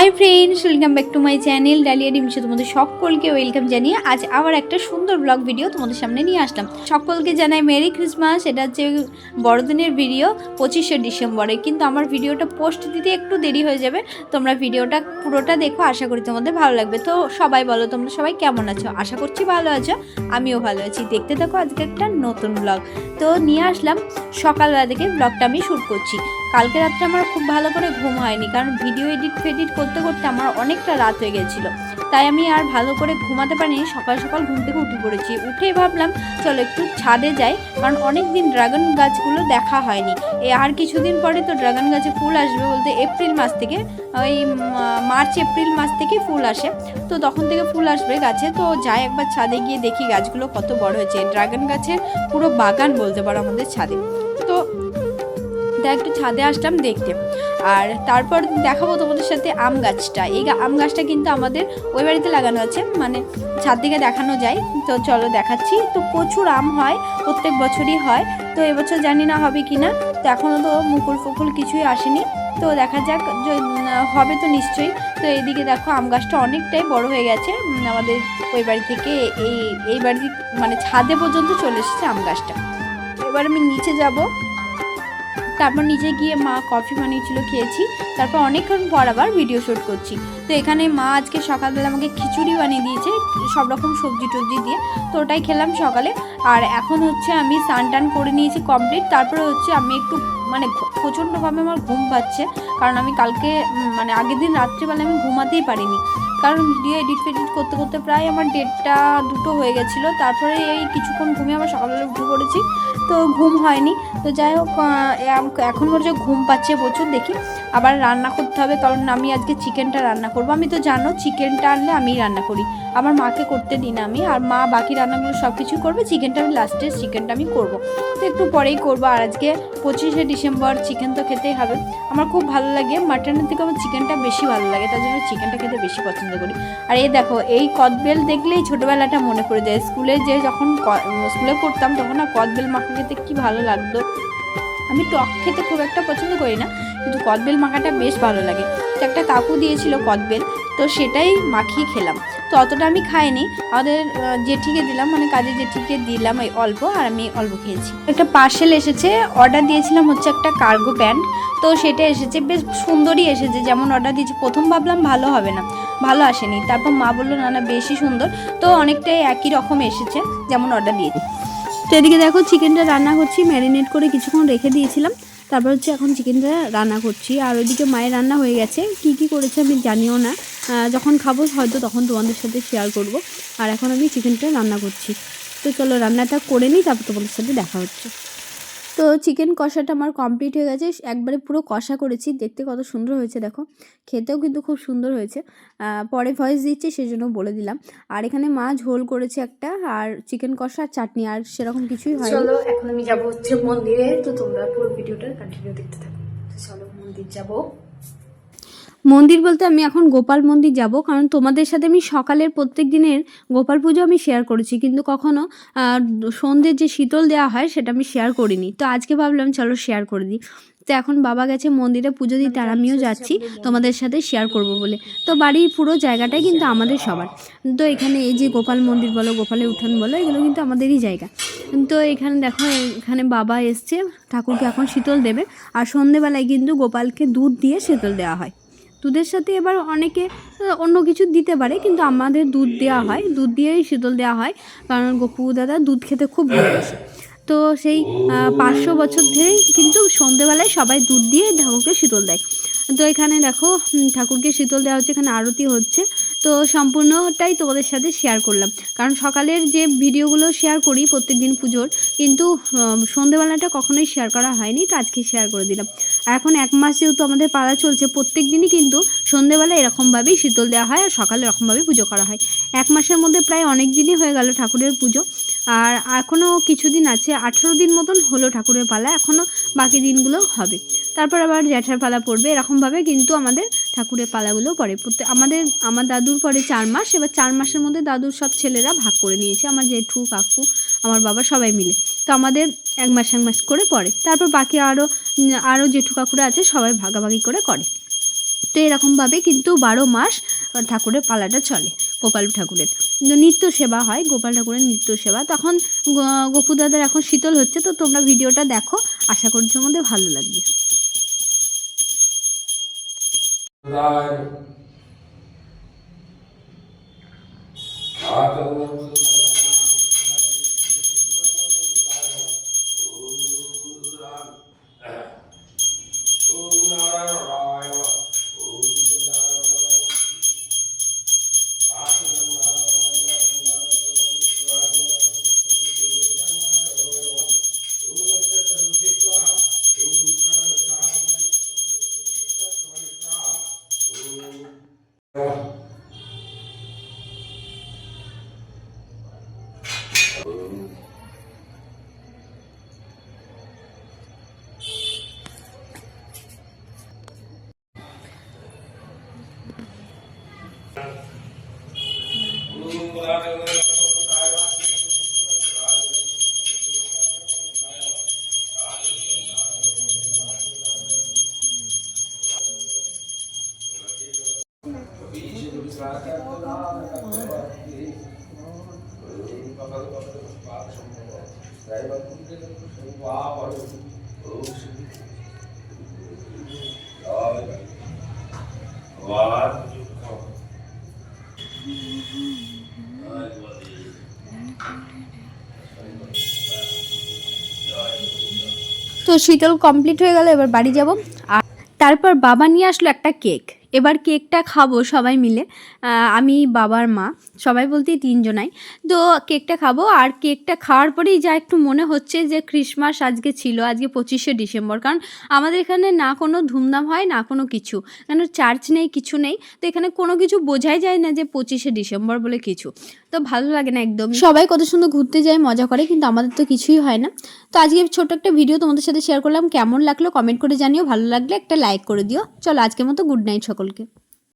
High friends welcome back to my channel डालिया डिमशे तुम्हारे सकलके वेलकम जानिए आज आबार एक सुंदर ब्लग भिडियो तुम्हारे सामने निये आसलाम। सकलके जानाई मेरी क्रिसमास। एटा हच्छे बड़दिनेर भिडियो 25शे डिसेम्बरे, किन्तु आमार भिडियोटा पोस्ट दिते एकटू देरी हो जाबे। तोमरा भिडियोटा पुरोटा देखो, आशा करी तोमादेर भालो लागबे। तो सबाई बोलो तोमरा सबाई केमन आछो? आशा करछि भालो आछो, आमिओ भालो आछि। देखते थाको आजके एकटा नतुन ब्लग। तो निये आसलाम सकालबेला थेके ब्लगटा आमि शुट करछि। কালকে রাত্রে আমার খুব ভালো করে ঘুম হয়নি, কারণ ভিডিও এডিট করতে করতে আমার অনেকটা রাত হয়ে গেছিলো, তাই আমি আর ভালো করে ঘুমাতে পারিনি। সকাল সকাল ঘুম থেকে উঠে পড়েছি। উঠেই ভাবলাম চলো একটু ছাদে যাই, কারণ অনেক দিন ড্রাগন গাছগুলো দেখা হয়নি। আর কিছুদিন পরে তো ড্রাগন গাছে ফুল আসবে, বলতে এপ্রিল মাস থেকে, ওই মার্চ এপ্রিল মাস থেকে ফুল আসে, তো তখন থেকে ফুল আসবে গাছে। তো যাই একবার ছাদে গিয়ে দেখি গাছগুলো কত বড় হয়েছে। ড্রাগন গাছের পুরো বাগান বলতে পারো আমাদের ছাদে। তো একটু ছাদে আসলাম দেখতে, আর তারপর দেখাবো তোমাদের সাথে আম গাছটা। এই আম গাছটা কিন্তু আমাদের ওই বাড়িতে লাগানো আছে, মানে ছাদ থেকে দেখানো যায়। তো চলো দেখাচ্ছি। তো প্রচুর আম হয়, প্রত্যেক বছরই হয়। তো এবছর জানি না হবে কি না, তো এখনও তো মুকুল ফুকুল কিছুই আসেনি। তো দেখা যাক, হবে তো নিশ্চয়ই। তো এইদিকে দেখো আম গাছটা অনেকটাই বড় হয়ে গেছে। আমাদের ওই বাড়ি থেকে এই বাড়ি মানে ছাদে পর্যন্ত চলে এসেছে আম গাছটা। এবার আমি নিচে যাব, তারপর নিচে গিয়ে মা কফি বানিয়েছিল, খেয়েছি। তারপর অনেকক্ষণ পর আবার ভিডিও শ্যুট করছি। তো এখানে মা আজকে সকালবেলা আমাকে খিচুড়ি বানিয়ে দিয়েছে সব রকম সবজি টবজি দিয়ে, তো ওটাই খেলাম সকালে। আর এখন হচ্ছে আমি স্নান টান করে নিয়েছি কমপ্লিট। তারপরে হচ্ছে আমি একটু মানে প্রচণ্ডভাবে আমার ঘুম পাচ্ছে, কারণ আমি কালকে মানে আগের দিন রাত্রিবেলা আমি ঘুমাতেই পারিনি, কারণ ভিডিও এডিট করতে করতে প্রায় আমার 1:30 2টো হয়ে গেছিলো। তারপরে এই কিছুক্ষণ ঘুমিয়ে আবার সকালবেলা উঠে পড়েছি, তো ঘুম হয়নি। তো যাই হোক, এখন ওর যে ঘুম পাচ্ছে প্রচুর। দেখি আবার রান্না করতে হবে, কারণ আমি আজকে চিকেনটা রান্না করবো। আমি তো জানো চিকেনটা আনলে আমিই রান্না করি, আমার মাকে করতে দিই না আমি, আর মা বাকি রান্নাগুলো সব কিছু করবে, চিকেনটা আমি লাস্টে চিকেনটা আমি করবো, তো একটু পরেই করবো। আর আজকে 25শে ডিসেম্বর, চিকেন তো খেতেই হবে। আমার খুব ভালো লাগে, মাটনের থেকে আমার চিকেনটা বেশি ভালো লাগে, তার জন্য চিকেনটা খেতে বেশি পছন্দ করি। আর এই দেখো এই কদবেল দেখলেই ছোটোবেলাটা মনে পড়ে যায়। যখন স্কুলে পড়তাম তখন না কদবেল মাখা খেতে কী ভালো লাগতো। আমি টক খেতে খুব একটা পছন্দ করি না, কিন্তু কদবেল মাখাটা বেশ ভালো লাগে। তো একটা কাকু দিয়েছিল কদবেল, তো সেটাই মাখিয়ে খেলাম। তো অতটা আমি খাইনি, আমাদের জেঠিকে দিলাম, মানে কাজের জেঠিকে দিলাম এই অল্প, আর আমি অল্প খেয়েছি। একটা পার্সেল এসেছে, অর্ডার দিয়েছিলাম হচ্ছে একটা কার্গো প্যান্ট, তো সেটা এসেছে, বেশ সুন্দরই এসেছে। যেমন অর্ডার দিয়েছি, প্রথম ভাবলাম ভালো হবে না, ভালো আসেনি। তারপর মা বললো না না বেশি সুন্দর, তো অনেকটাই একই রকম এসেছে যেমন অর্ডার দিয়েছি। তো এদিকে দেখো চিকেনটা রান্না করছি, ম্যারিনেট করে কিছুক্ষণ রেখে দিয়েছিলাম। তারপর হচ্ছে এখন চিকেনটা রান্না করছি। আর ওইদিকে মায়ের রান্না হয়ে গেছে, কি কি করেছে আমি জানিও না, যখন খাবো হয়তো তখন তোমাদের সাথে শেয়ার করব। আর এখন আমি চিকেনটা রান্না করছি। তো চলো রান্নাটা করে নিই, তারপর তোমাদের সাথে দেখা হচ্ছে। তো চিকেন কষাটা আমার কমপ্লিট হয়ে গেছে, একবারে পুরো কষা করেছি। দেখতে কত সুন্দর হয়েছে দেখো, খেতেও কিন্তু খুব সুন্দর হয়েছে। পরে ভয়েস দিচ্ছি সেজন্য বলে দিলাম। আর এখানে মা ঝোল করেছে একটা, আর চিকেন কষা আর চাটনি, আর সেরকম কিছুই হয়। চলো এখন আমি যাবো হচ্ছে মন্দিরে, তো তোমরা পুরো ভিডিওটা কন্টিনিউ দেখতে থাকো। চলো মন্দির যাবো। মন্দির বলতে আমি এখন গোপাল মন্দির যাব, কারণ তোমাদের সাথে আমি সকালের প্রত্যেক দিনের গোপাল পুজো আমি শেয়ার করেছি, কিন্তু কখনো সন্ধ্যের যে শীতল দেওয়া হয় সেটা আমি শেয়ার করিনি। তো আজকে ভাবলাম চলো শেয়ার করে দিই। তো এখন বাবা গেছে মন্দিরে পুজো দিতে, আর আমিও যাচ্ছি তোমাদের সাথে শেয়ার করব বলে। তো বাড়ির পুরো জায়গাটাই কিন্তু আমাদের সবার। তো এখানে এই যে গোপাল মন্দির বলো, গোপালের উঠান বলো, এগুলো কিন্তু আমাদেরই জায়গা। তো এখানে দেখো, এখানে বাবা এসছে, ঠাকুরকে এখন শীতল দেবে। আর সন্ধেবেলায় কিন্তু গোপালকে দুধ দিয়ে শীতল দেওয়া হয়। দুধের সাথে এবার অনেকে অন্য কিছু দিতে পারে, কিন্তু আমাদের দুধ দেওয়া হয়, দুধ দিয়েই শীতল দেওয়া হয়, কারণ গপু দাদা দুধ খেতে খুব ভালোবাসে। তো সেই 500 বছর ধরেই কিন্তু সন্ধেবেলায় সবাই দুধ দিয়ে ঠাকুরকে শীতল দেয়। তো এখানে দেখো ঠাকুরকে শীতল দেওয়া হচ্ছে, এখানে আরতি হচ্ছে। তো সম্পূর্ণটাই তোমাদের সাথে শেয়ার করলাম, কারণ সকালের যে ভিডিওগুলো শেয়ার করি প্রত্যেক দিন পুজোর, কিন্তু সন্ধেবেলাটা কখনোই শেয়ার করা হয়নি, তো আজকে শেয়ার করে দিলাম। আর এখন 1 মাস যেহেতু আমাদের পালা চলছে, প্রত্যেক দিনই কিন্তু সন্ধেবেলা এরকমভাবেই শীতল দেওয়া হয়, আর সকালে এরকমভাবেই পুজো করা হয়। 1 মাসের মধ্যে প্রায় অনেক দিনই হয়ে গেল ঠাকুরের পুজো, আর এখনও কিছুদিন আছে, 18 দিন মতন হলো ঠাকুরের পালা, এখনও বাকি দিনগুলো হবে। তারপর আবার জ্যাঠার পালা পড়বে, এরকমভাবে কিন্তু আমাদের ঠাকুরের পালাগুলো পড়ে। আমার দাদুর পরে 4 মাস, এবার 4 মাসের মধ্যে দাদুর সব ছেলেরা ভাগ করে নিয়েছে, আমার জেঠু কাকু আমার বাবা সবাই মিলে। তো আমাদের 1 মাস 1 মাস করে পড়ে, তারপর বাকি আরও জেঠু কাকুরা আছে, সবাই ভাগাভাগি করে করে। তো এরকমভাবে কিন্তু 12 মাস ঠাকুরের পালাটা চলে, গোপাল ঠাকুরের নিত্য সেবা হয়, গোপাল ঠাকুরের নিত্য সেবা। তখন গপু দাদার এখন শীতল হচ্ছে, তো তোমরা ভিডিওটা দেখো, আশা করি তোমাদের ভালো লাগবে। তো শীতল কমপ্লিট হয়ে গেল, এবার বাড়ি যাব। আর তারপর বাবা নিয়ে আসলো একটা কেক। এবার কেকটা খাবো সবাই মিলে, আমি, বাবার মা, সবাই বলতেই 3 জনাই। তো কেকটা খাবো, আর কেকটা খাওয়ার পরেই যা একটু মনে হচ্ছে যে ক্রিসমাস আজকে ছিল, আজকে 25শে ডিসেম্বর। কারণ আমাদের এখানে না কোনো ধুমধাম হয়, না কোনো কিছু, কেন চার্চ নেই, কিছু নেই। তো এখানে কোনো কিছু বোঝাই যায় না যে 25শে ডিসেম্বর বলে কিছু। তো ভালো লাগে না একদম। সবাই কত সুন্দর ঘুরতে যায়, মজা করে, কিন্তু আমাদের তো কিছুই হয় না। তো আজকে ছোট একটা ভিডিও তোমাদের সাথে শেয়ার করলাম, কেমন লাগলো কমেন্ট করে জানিও, ভালো লাগলে একটা লাইক করে দিও। চলো আজকের মতো গুড নাইট সকলকে।